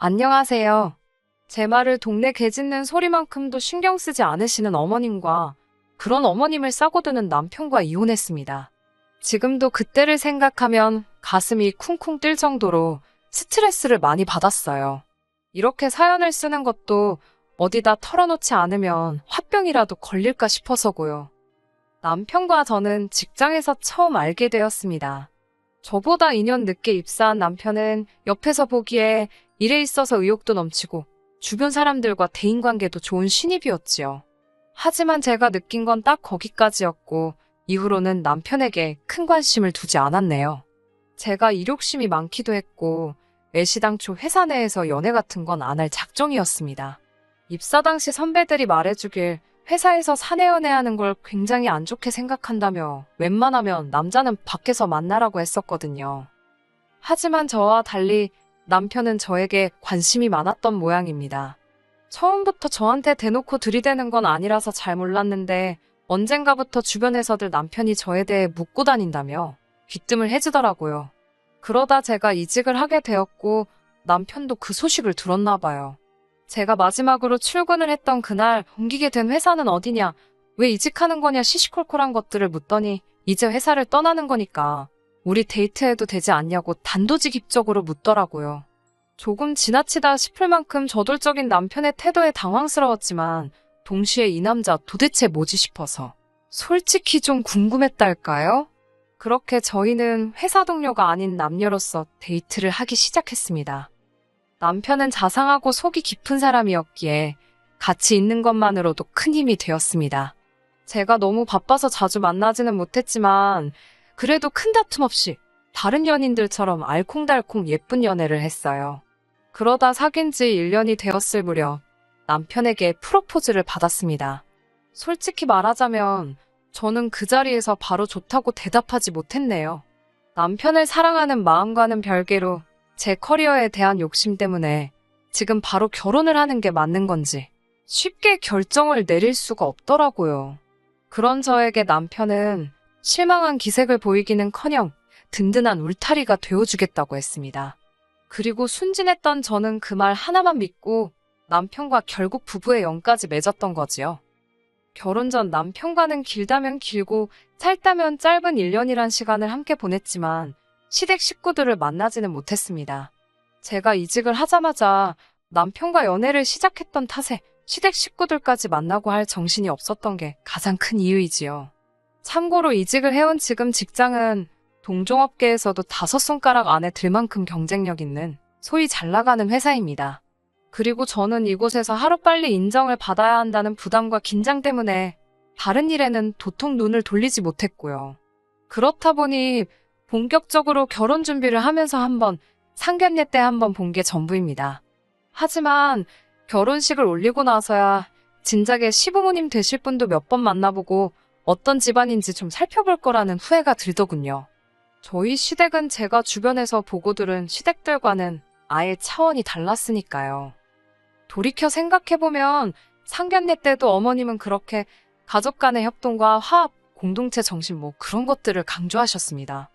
안녕하세요. 제 말을 동네 개 짖는 소리만큼도 신경 쓰지 않으시는 어머님과 그런 어머님을 싸고드는 남편과 이혼했습니다. 지금도 그때를 생각하면 가슴이 쿵쿵 뛸 정도로 스트레스를 많이 받았어요. 이렇게 사연을 쓰는 것도 어디다 털어놓지 않으면 화병이라도 걸릴까 싶어서고요. 남편과 저는 직장에서 처음 알게 되었습니다. 저보다 2년 늦게 입사한 남편은 옆에서 보기에 일에 있어서 의욕도 넘치고 주변 사람들과 대인관계도 좋은 신입이었지요. 하지만 제가 느낀 건 딱 거기까지였고 이후로는 남편에게 큰 관심을 두지 않았네요. 제가 일욕심이 많기도 했고 애시당초 회사 내에서 연애 같은 건 안 할 작정이었습니다. 입사 당시 선배들이 말해주길 회사에서 사내 연애하는 걸 굉장히 안 좋게 생각한다며 웬만하면 남자는 밖에서 만나라고 했었거든요. 하지만 저와 달리 남편은 저에게 관심이 많았던 모양입니다. 처음부터 저한테 대놓고 들이대는 건 아니라서 잘 몰랐는데 언젠가부터 주변에서들 남편이 저에 대해 묻고 다닌다며 귀뜸을 해주더라고요. 그러다 제가 이직을 하게 되었고 남편도 그 소식을 들었나 봐요. 제가 마지막으로 출근을 했던 그날 옮기게 된 회사는 어디냐, 왜 이직하는 거냐 시시콜콜한 것들을 묻더니 이제 회사를 떠나는 거니까 우리 데이트해도 되지 않냐고 단도직입적으로 묻더라고요. 조금 지나치다 싶을 만큼 저돌적인 남편의 태도에 당황스러웠지만 동시에 이 남자 도대체 뭐지 싶어서 솔직히 좀 궁금했달까요? 그렇게 저희는 회사 동료가 아닌 남녀로서 데이트를 하기 시작했습니다. 남편은 자상하고 속이 깊은 사람이었기에 같이 있는 것만으로도 큰 힘이 되었습니다. 제가 너무 바빠서 자주 만나지는 못했지만 그래도 큰 다툼 없이 다른 연인들처럼 알콩달콩 예쁜 연애를 했어요. 그러다 사귄 지 1년이 되었을 무렵 남편에게 프로포즈를 받았습니다. 솔직히 말하자면 저는 그 자리에서 바로 좋다고 대답하지 못했네요. 남편을 사랑하는 마음과는 별개로 제 커리어에 대한 욕심 때문에 지금 바로 결혼을 하는 게 맞는 건지 쉽게 결정을 내릴 수가 없더라고요. 그런 저에게 남편은 실망한 기색을 보이기는커녕 든든한 울타리가 되어주겠다고 했습니다. 그리고 순진했던 저는 그 말 하나만 믿고 남편과 결국 부부의 영까지 맺었던 거지요. 결혼 전 남편과는 길다면 길고 짧다면 짧은 1년이란 시간을 함께 보냈지만 시댁 식구들을 만나지는 못했습니다. 제가 이직을 하자마자 남편과 연애를 시작했던 탓에 시댁 식구들까지 만나고 할 정신이 없었던 게 가장 큰 이유이지요. 참고로 이직을 해온 지금 직장은 동종업계에서도 5손가락 안에 들 만큼 경쟁력 있는 소위 잘 나가는 회사입니다. 그리고 저는 이곳에서 하루빨리 인정을 받아야 한다는 부담과 긴장 때문에 다른 일에는 도통 눈을 돌리지 못했고요. 그렇다 보니 본격적으로 결혼 준비를 하면서 한번 상견례 때 한번 본 게 전부입니다. 하지만 결혼식을 올리고 나서야 진작에 시부모님 되실 분도 몇 번 만나보고 어떤 집안인지 좀 살펴볼 거라는 후회가 들더군요. 저희 시댁은 제가 주변에서 보고 들은 시댁들과는 아예 차원이 달랐으니까요. 돌이켜 생각해보면 상견례 때도 어머님은 그렇게 가족 간의 협동과 화합, 공동체 정신 뭐 그런 것들을 강조하셨습니다.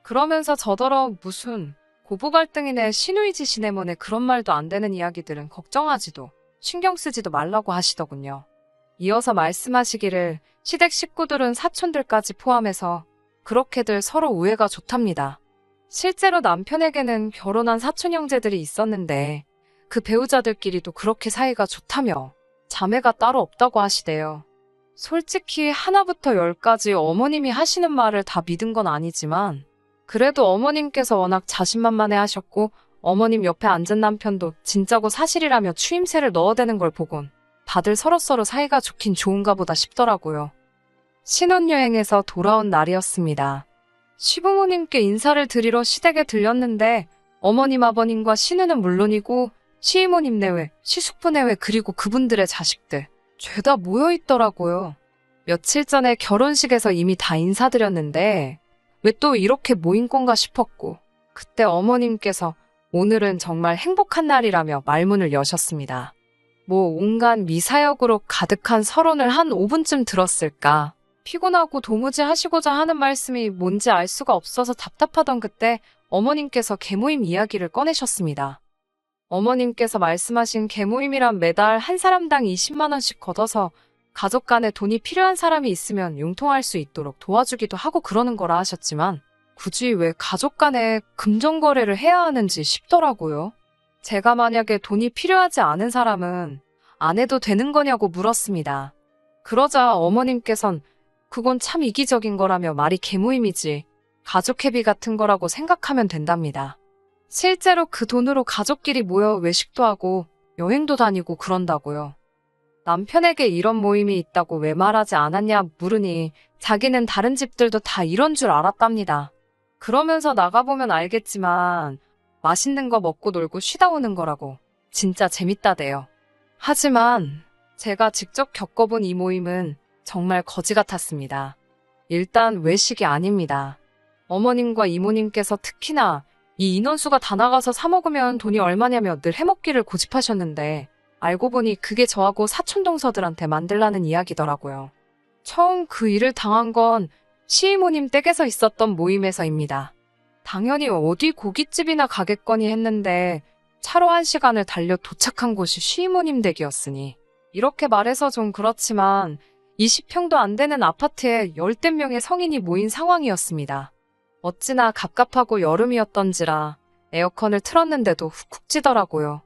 그러면서 저더러 무슨 고부 갈등이네 시누이지 시네모네 그런 말도 안 되는 이야기들은 걱정하지도 신경 쓰지도 말라고 하시더군요. 이어서 말씀하시기를 시댁 식구들은 사촌들까지 포함해서 그렇게들 서로 우애가 좋답니다. 실제로 남편에게는 결혼한 사촌 형제들이 있었는데 그 배우자들끼리도 그렇게 사이가 좋다며 자매가 따로 없다고 하시대요. 솔직히 하나부터 10까지 어머님이 하시는 말을 다 믿은 건 아니지만 그래도 어머님께서 워낙 자신만만해 하셨고 어머님 옆에 앉은 남편도 진짜고 사실이라며 추임새를 넣어대는 걸 보곤 다들 서로서로 사이가 좋긴 좋은가 보다 싶더라고요. 신혼여행에서 돌아온 날이었습니다. 시부모님께 인사를 드리러 시댁에 들렸는데 어머님 아버님과 시누는 물론이고 시이모님 내외, 시숙부 내외 그리고 그분들의 자식들 죄다 모여있더라고요. 며칠 전에 결혼식에서 이미 다 인사드렸는데 왜 또 이렇게 모인 건가 싶었고 그때 어머님께서 오늘은 정말 행복한 날이라며 말문을 여셨습니다. 뭐 온갖 미사역으로 가득한 서론을 한 5분쯤 들었을까. 피곤하고 도무지 하시고자 하는 말씀이 뭔지 알 수가 없어서 답답하던 그때 어머님께서 계모임 이야기를 꺼내셨습니다. 어머님께서 말씀하신 개모임이란 매달 한 사람당 20만 원씩 걷어서 가족 간에 돈이 필요한 사람이 있으면 융통할 수 있도록 도와주기도 하고 그러는 거라 하셨지만 굳이 왜 가족 간에 금전거래를 해야 하는지 싶더라고요. 제가 만약에 돈이 필요하지 않은 사람은 안 해도 되는 거냐고 물었습니다. 그러자 어머님께선 그건 참 이기적인 거라며 말이 개모임이지 가족 회비 같은 거라고 생각하면 된답니다. 실제로 그 돈으로 가족끼리 모여 외식도 하고 여행도 다니고 그런다고요. 남편에게 이런 모임이 있다고 왜 말하지 않았냐 물으니 자기는 다른 집들도 다 이런 줄 알았답니다. 그러면서 나가보면 알겠지만 맛있는 거 먹고 놀고 쉬다 오는 거라고 진짜 재밌다대요. 하지만 제가 직접 겪어본 이 모임은 정말 거지 같았습니다. 일단 외식이 아닙니다. 어머님과 이모님께서 특히나 이 인원수가 다 나가서 사 먹으면 돈이 얼마냐며 늘 해먹기를 고집하셨는데 알고 보니 그게 저하고 사촌동서들한테 만들라는 이야기더라고요. 처음 그 일을 당한 건 시이모님 댁에서 있었던 모임에서입니다. 당연히 어디 고깃집이나 가겠거니 했는데 차로 1시간을 달려 도착한 곳이 시이모님 댁이었으니 이렇게 말해서 좀 그렇지만 20평도 안 되는 아파트에 열댓 명의 성인이 모인 상황이었습니다. 어찌나 갑갑하고 여름이었던지라 에어컨을 틀었는데도 훅훅 찌더라고요.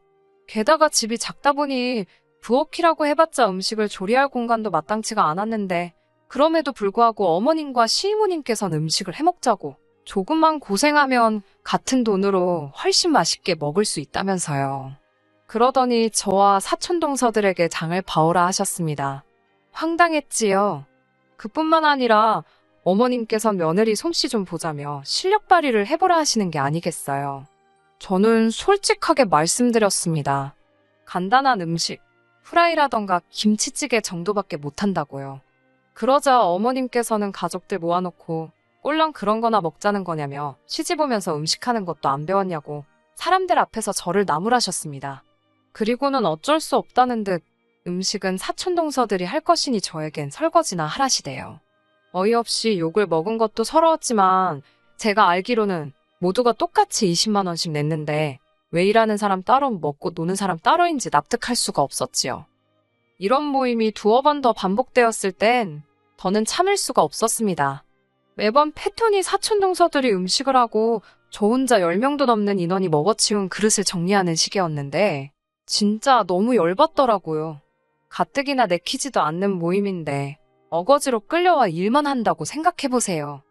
게다가 집이 작다 보니 부엌이라고 해봤자 음식을 조리할 공간도 마땅치가 않았는데 그럼에도 불구하고 어머님과 시이모님께서는 음식을 해먹자고 조금만 고생하면 같은 돈으로 훨씬 맛있게 먹을 수 있다면서요. 그러더니 저와 사촌동서들에게 장을 봐오라 하셨습니다. 황당했지요. 그뿐만 아니라 어머님께선 며느리 솜씨 좀 보자며 실력 발휘를 해보라 하시는 게 아니겠어요. 저는 솔직하게 말씀드렸습니다. 간단한 음식, 후라이라던가 김치찌개 정도밖에 못한다고요. 그러자 어머님께서는 가족들 모아놓고 꼴랑 그런 거나 먹자는 거냐며 시집 오면서 음식하는 것도 안 배웠냐고 사람들 앞에서 저를 나무라셨습니다. 그리고는 어쩔 수 없다는 듯 음식은 사촌동서들이 할 것이니 저에겐 설거지나 하라시대요. 어이없이 욕을 먹은 것도 서러웠지만 제가 알기로는 모두가 똑같이 20만 원씩 냈는데 왜 일하는 사람 따로 먹고 노는 사람 따로인지 납득할 수가 없었지요. 이런 모임이 두어 번 더 반복되었을 땐 더는 참을 수가 없었습니다. 매번 패턴이 사촌동서들이 음식을 하고 저 혼자 10명도 넘는 인원이 먹어치운 그릇을 정리하는 시기였는데 진짜 너무 열받더라고요. 가뜩이나 내키지도 않는 모임인데 어거지로 끌려와 일만 한다고 생각해보세요.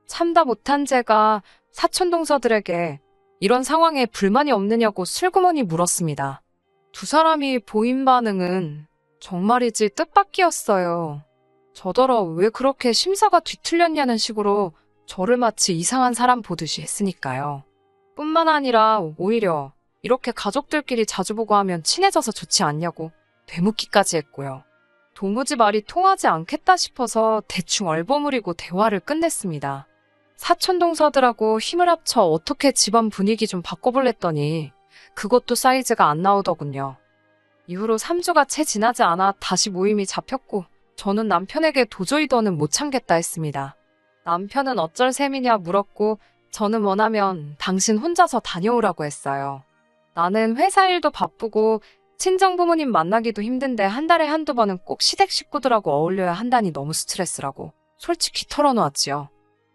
참다 못한 제가 사촌동서들에게 이런 상황에 불만이 없느냐고 슬그머니 물었습니다. 두 사람이 보인 반응은 정말이지 뜻밖이었어요. 저더러 왜 그렇게 심사가 뒤틀렸냐는 식으로 저를 마치 이상한 사람 보듯이 했으니까요. 뿐만 아니라 오히려 이렇게 가족들끼리 자주 보고 하면 친해져서 좋지 않냐고 되묻기까지 했고요. 도무지 말이 통하지 않겠다 싶어서 대충 얼버무리고 대화를 끝냈습니다. 사촌동서들하고 힘을 합쳐 어떻게 집안 분위기 좀 바꿔볼랬더니 그것도 사이즈가 안 나오더군요. 이후로 3주가 채 지나지 않아 다시 모임이 잡혔고 저는 남편에게 도저히 더는 못 참겠다 했습니다. 남편은 어쩔 셈이냐 물었고 저는 원하면 당신 혼자서 다녀오라고 했어요. 나는 회사 일도 바쁘고 친정부모님 만나기도 힘든데 한 달에 한두 번은 꼭 시댁 식구들하고 어울려야 한다니 너무 스트레스라고 솔직히 털어놓았지요.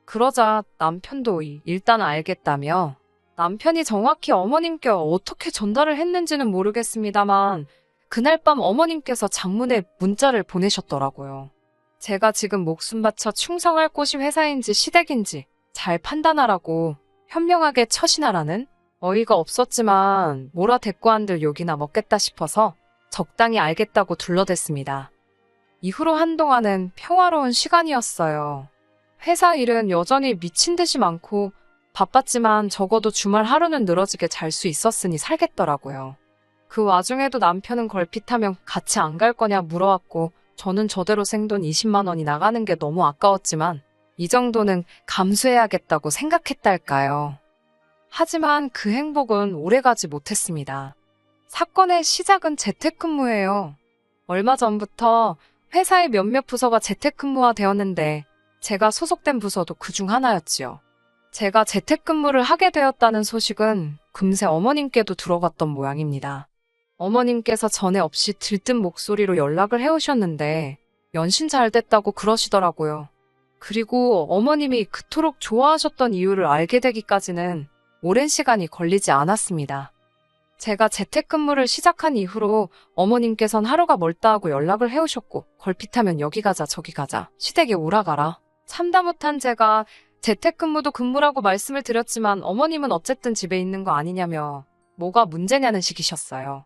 그러자 남편도 일단 알겠다며 남편이 정확히 어머님께 어떻게 전달을 했는지는 모르겠습니다만 그날 밤 어머님께서 장문에 문자를 보내셨더라고요. 제가 지금 목숨 바쳐 충성할 곳이 회사인지 시댁인지 잘 판단하라고 현명하게 처신하라는? 어이가 없었지만 몰아 대꾸 한들 욕이나 먹겠다 싶어서 적당히 알겠다고 둘러댔습니다. 이후로 한동안은 평화로운 시간이었어요. 회사 일은 여전히 미친 듯이 많고 바빴지만 적어도 주말 하루는 늘어지게 잘 수 있었으니 살겠더라고요. 그 와중에도 남편은 걸핏하면 같이 안 갈 거냐 물어왔고 저는 저대로 생돈 20만 원이 나가는 게 너무 아까웠지만 이 정도는 감수해야겠다고 생각했달까요. 하지만 그 행복은 오래가지 못했습니다. 사건의 시작은 재택근무예요. 얼마 전부터 회사의 몇몇 부서가 재택근무화 되었는데 제가 소속된 부서도 그중 하나였지요. 제가 재택근무를 하게 되었다는 소식은 금세 어머님께도 들어갔던 모양입니다. 어머님께서 전에 없이 들뜬 목소리로 연락을 해오셨는데 연신 잘 됐다고 그러시더라고요. 그리고 어머님이 그토록 좋아하셨던 이유를 알게 되기까지는 오랜 시간이 걸리지 않았습니다. 제가 재택근무를 시작한 이후로 어머님께선 하루가 멀다 하고 연락을 해오셨고 걸핏하면 여기 가자 저기 가자 시댁에 오라가라. 참다 못한 제가 재택근무도 근무라고 말씀을 드렸지만 어머님은 어쨌든 집에 있는 거 아니냐며 뭐가 문제냐는 식이셨어요.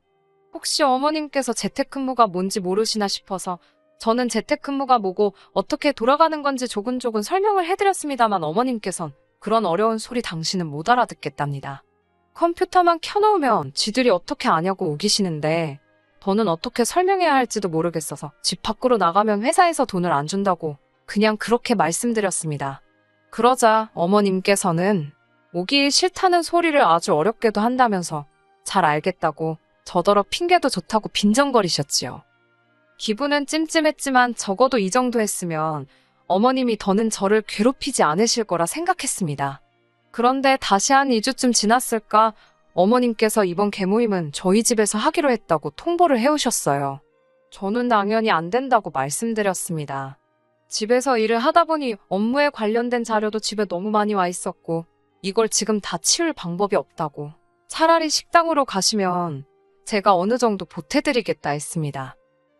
혹시 어머님께서 재택근무가 뭔지 모르시나 싶어서 저는 재택근무가 뭐고 어떻게 돌아가는 건지 조근조근 설명을 해드렸습니다만 어머님께선 그런 어려운 소리 당신은 못 알아듣겠답니다. 컴퓨터만 켜놓으면 쥐들이 어떻게 아냐고 우기시는데 더는 어떻게 설명해야 할지도 모르겠어서 집 밖으로 나가면 회사에서 돈을 안 준다고 그냥 그렇게 말씀드렸습니다. 그러자 어머님께서는 오기 싫다는 소리를 아주 어렵게도 한다면서 잘 알겠다고 저더러 핑계도 좋다고 빈정거리셨지요. 기분은 찜찜했지만 적어도 이 정도 했으면 어머님이 더는 저를 괴롭히지 않으실 거라 생각했습니다. 그런데 다시 한 2주쯤 지났을까 어머님께서 이번 개모임은 저희 집에서 하기로 했다고 통보를 해오셨어요. 저는 당연히 안 된다고 말씀드렸습니다. 집에서 일을 하다 보니 업무에 관련된 자료도 집에 너무 많이 와 있었고 이걸 지금 다 치울 방법이 없다고. 차라리 식당으로 가시면 제가 어느 정도 보태드리겠다 했습니다.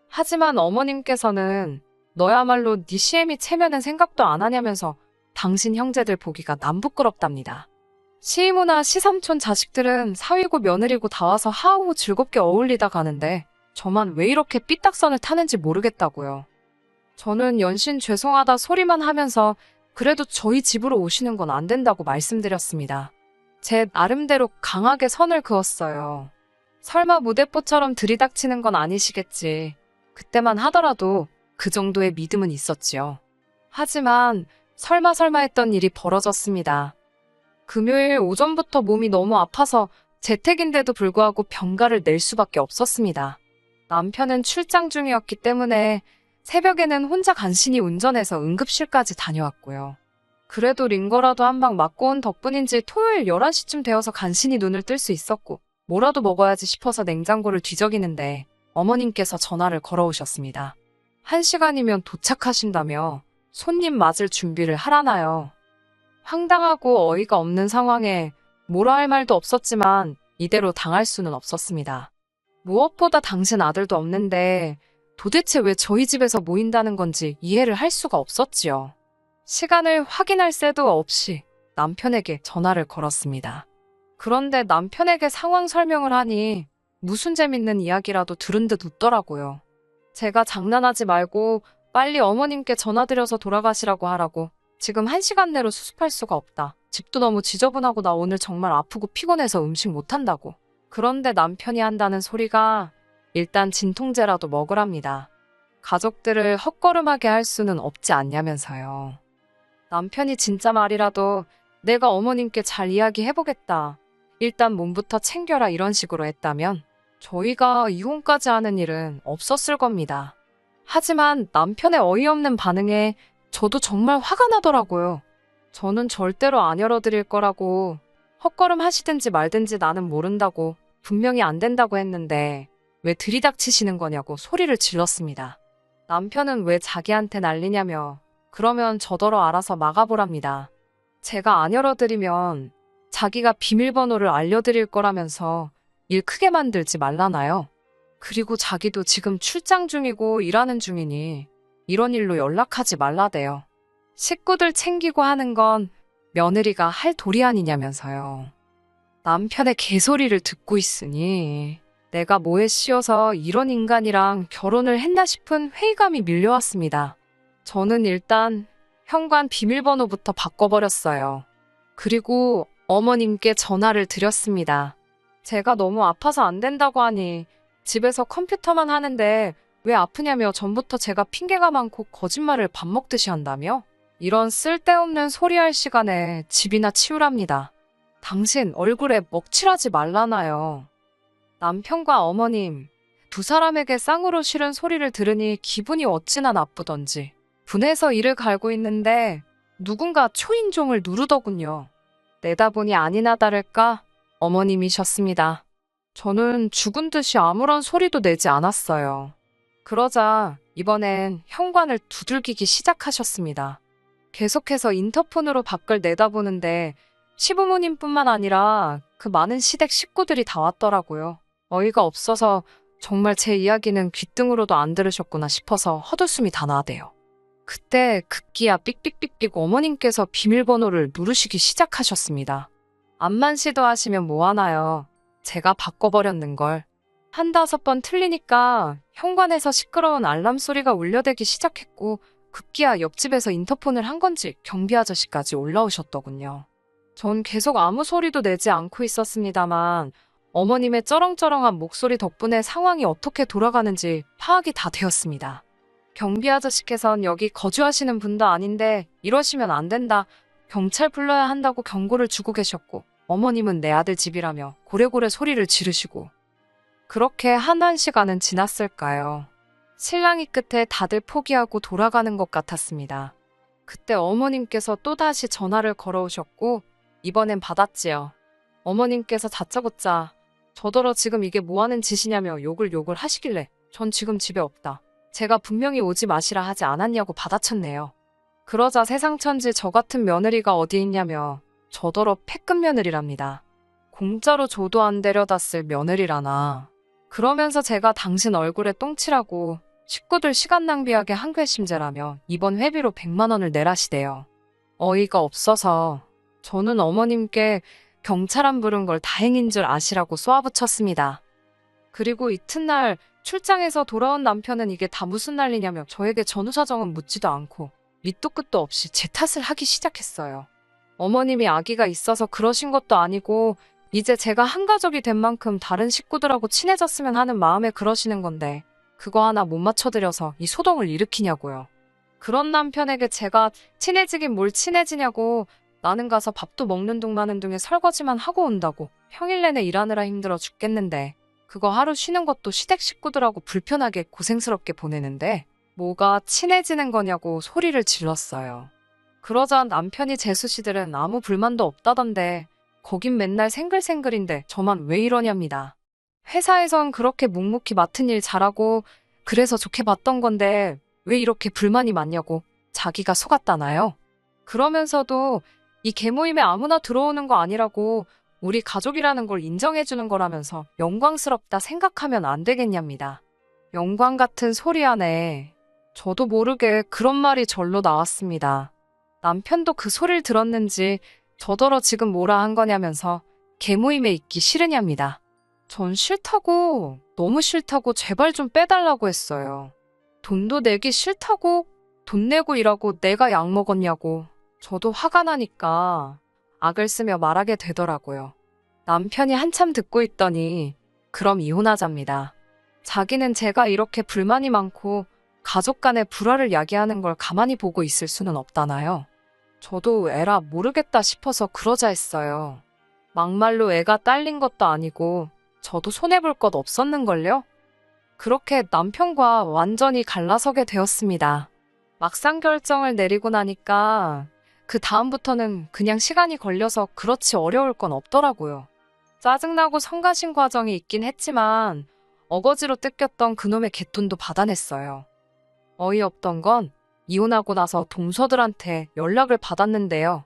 하지만 어머님께서는 너야말로 네 시애미 체면은 생각도 안 하냐면서 당신 형제들 보기가 남부끄럽답니다. 시이모나 시삼촌 자식들은 사위고 며느리고 다 와서 하하호 즐겁게 어울리다 가는데 저만 왜 이렇게 삐딱선을 타는지 모르겠다고요. 저는 연신 죄송하다 소리만 하면서 그래도 저희 집으로 오시는 건 안 된다고 말씀드렸습니다. 제 나름대로 강하게 선을 그었어요. 설마 무대뽀처럼 들이닥치는 건 아니시겠지. 그때만 하더라도 그 정도의 믿음은 있었지요. 하지만 설마 했던 일이 벌어졌습니다. 금요일 오전부터 몸이 너무 아파서 재택인데도 불구하고 병가를 낼 수밖에 없었습니다. 남편은 출장 중이었기 때문에 새벽에는 혼자 간신히 운전해서 응급실까지 다녀왔고요. 그래도 링거라도 한 방 맞고 온 덕분인지 토요일 11시쯤 되어서 간신히 눈을 뜰 수 있었고 뭐라도 먹어야지 싶어서 냉장고를 뒤적이는데 어머님께서 전화를 걸어오셨습니다. 1시간이면 도착하신다며 손님 맞을 준비를 하라나요. 황당하고 어이가 없는 상황에 뭐라 할 말도 없었지만 이대로 당할 수는 없었습니다. 무엇보다 당신 아들도 없는데 도대체 왜 저희 집에서 모인다는 건지 이해를 할 수가 없었지요. 시간을 확인할 새도 없이 남편에게 전화를 걸었습니다. 그런데 남편에게 상황 설명을 하니 무슨 재밌는 이야기라도 들은 듯 웃더라고요. 제가 장난하지 말고 빨리 어머님께 전화드려서 돌아가시라고 하라고. 지금 1시간 내로 수습할 수가 없다. 집도 너무 지저분하고 나 오늘 정말 아프고 피곤해서 음식 못한다고. 그런데 남편이 한다는 소리가 일단 진통제라도 먹으랍니다. 가족들을 헛걸음하게 할 수는 없지 않냐면서요. 남편이 진짜 말이라도 내가 어머님께 잘 이야기해보겠다. 일단 몸부터 챙겨라 이런 식으로 했다면 저희가 이혼까지 하는 일은 없었을 겁니다. 하지만 남편의 어이없는 반응에 저도 정말 화가 나더라고요. 저는 절대로 안 열어드릴 거라고 헛걸음 하시든지 말든지 나는 모른다고 분명히 안 된다고 했는데 왜 들이닥치시는 거냐고 소리를 질렀습니다. 남편은 왜 자기한테 난리냐며 그러면 저더러 알아서 막아보랍니다. 제가 안 열어드리면 자기가 비밀번호를 알려드릴 거라면서 일 크게 만들지 말라나요? 그리고 자기도 지금 출장 중이고 일하는 중이니 이런 일로 연락하지 말라대요. 식구들 챙기고 하는 건 며느리가 할 도리 아니냐면서요. 남편의 개소리를 듣고 있으니 내가 뭐에 씌어서 이런 인간이랑 결혼을 했나 싶은 회의감이 밀려왔습니다. 저는 일단 현관 비밀번호부터 바꿔버렸어요. 그리고 어머님께 전화를 드렸습니다. 제가 너무 아파서 안 된다고 하니 집에서 컴퓨터만 하는데 왜 아프냐며 전부터 제가 핑계가 많고 거짓말을 밥 먹듯이 한다며? 이런 쓸데없는 소리할 시간에 집이나 치우랍니다. 당신 얼굴에 먹칠하지 말라나요. 남편과 어머님, 두 사람에게 쌍으로 싫은 소리를 들으니 기분이 어찌나 나쁘던지 분해서 이를 갈고 있는데 누군가 초인종을 누르더군요. 내다보니 아니나 다를까 어머님이셨습니다. 저는 죽은 듯이 아무런 소리도 내지 않았어요. 그러자 이번엔 현관을 두들기기 시작하셨습니다. 계속해서 인터폰으로 밖을 내다보는데 시부모님뿐만 아니라 그 많은 시댁 식구들이 다 왔더라고요. 어이가 없어서 정말 제 이야기는 귓등으로도 안 들으셨구나 싶어서 헛웃음이 다 나대요. 그때 급기야 삑삑삑삑 어머님께서 비밀번호를 누르시기 시작하셨습니다. 암만 시도하시면 뭐하나요? 제가 바꿔버렸는걸. 한다섯 번 틀리니까 현관에서 시끄러운 알람 소리가 울려대기 시작했고 급기야 옆집에서 인터폰을 한 건지 경비 아저씨까지 올라오셨더군요. 전 계속 아무 소리도 내지 않고 있었습니다만 어머님의 쩌렁쩌렁한 목소리 덕분에 상황이 어떻게 돌아가는지 파악이 다 되었습니다. 경비 아저씨께선 여기 거주하시는 분도 아닌데 이러시면 안 된다. 경찰 불러야 한다고 경고를 주고 계셨고 어머님은 내 아들 집이라며 고래고래 소리를 지르시고 그렇게 한 시간은 지났을까요? 실랑이 끝에 다들 포기하고 돌아가는 것 같았습니다. 그때 어머님께서 또다시 전화를 걸어오셨고 이번엔 받았지요. 어머님께서 다짜고짜 저더러 지금 이게 뭐하는 짓이냐며 욕을 하시길래 전 지금 집에 없다. 제가 분명히 오지 마시라 하지 않았냐고 받아쳤네요. 그러자 세상천지 저 같은 며느리가 어디 있냐며 저더러 패급 며느리랍니다. 공짜로 줘도 안 데려다 쓸 며느리라나. 그러면서 제가 당신 얼굴에 똥칠하고 식구들 시간 낭비하게 한 괘심죄라며 이번 회비로 100만 원을 내라시대요. 어이가 없어서 저는 어머님께 경찰 안 부른 걸 다행인 줄 아시라고 쏘아붙였습니다. 그리고 이튿날 출장에서 돌아온 남편은 이게 다 무슨 난리냐며 저에게 전후사정은 묻지도 않고 밑도 끝도 없이 제 탓을 하기 시작했어요. 어머님이 아기가 있어서 그러신 것도 아니고 이제 제가 한 가족이 된 만큼 다른 식구들하고 친해졌으면 하는 마음에 그러시는 건데 그거 하나 못 맞춰드려서 이 소동을 일으키냐고요. 그런 남편에게 제가 친해지긴 뭘 친해지냐고 나는 가서 밥도 먹는 둥 마는 둥에 설거지만 하고 온다고 평일 내내 일하느라 힘들어 죽겠는데 그거 하루 쉬는 것도 시댁 식구들하고 불편하게 고생스럽게 보내는데 뭐가 친해지는 거냐고 소리를 질렀어요. 그러자 남편이 재수씨들은 아무 불만도 없다던데 거긴 맨날 생글생글인데 저만 왜 이러냐입니다. 회사에선 그렇게 묵묵히 맡은 일 잘하고 그래서 좋게 봤던 건데 왜 이렇게 불만이 많냐고 자기가 속았다나요? 그러면서도 이 개모임에 아무나 들어오는 거 아니라고 우리 가족이라는 걸 인정해주는 거라면서 영광스럽다 생각하면 안 되겠냐입니다. 영광 같은 소리 안에 저도 모르게 그런 말이 절로 나왔습니다. 남편도 그 소리를 들었는지 저더러 지금 뭐라 한 거냐면서 개모임에 있기 싫으냐입니다. 전 싫다고 너무 싫다고 제발 좀 빼달라고 했어요. 돈도 내기 싫다고 돈 내고 일하고 내가 약 먹었냐고 저도 화가 나니까 악을 쓰며 말하게 되더라고요. 남편이 한참 듣고 있더니 그럼 이혼하자입니다. 자기는 제가 이렇게 불만이 많고 가족 간의 불화를 야기하는 걸 가만히 보고 있을 수는 없다나요. 저도 에라 모르겠다 싶어서 그러자 했어요. 막말로 애가 딸린 것도 아니고 저도 손해볼 것 없었는걸요? 그렇게 남편과 완전히 갈라서게 되었습니다. 막상 결정을 내리고 나니까 그 다음부터는 그냥 시간이 걸려서 그렇지 어려울 건 없더라고요. 짜증나고 성가신 과정이 있긴 했지만 어거지로 뜯겼던 그놈의 갯돈도 받아냈어요. 어이없던 건 이혼하고 나서 동서들한테 연락을 받았는데요.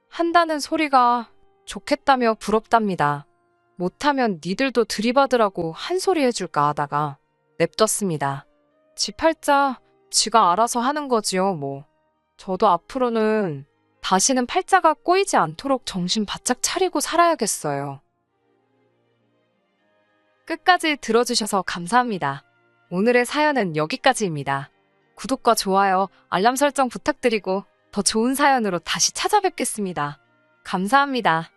한다는 소리가 좋겠다며 부럽답니다. 못하면 니들도 들이받으라고 한 소리 해줄까 하다가 냅뒀습니다. 지 팔자 지가 알아서 하는 거지요 뭐. 저도 앞으로는 다시는 팔자가 꼬이지 않도록 정신 바짝 차리고 살아야겠어요. 끝까지 들어주셔서 감사합니다. 오늘의 사연은 여기까지입니다. 구독과 좋아요, 알람 설정 부탁드리고 더 좋은 사연으로 다시 찾아뵙겠습니다. 감사합니다.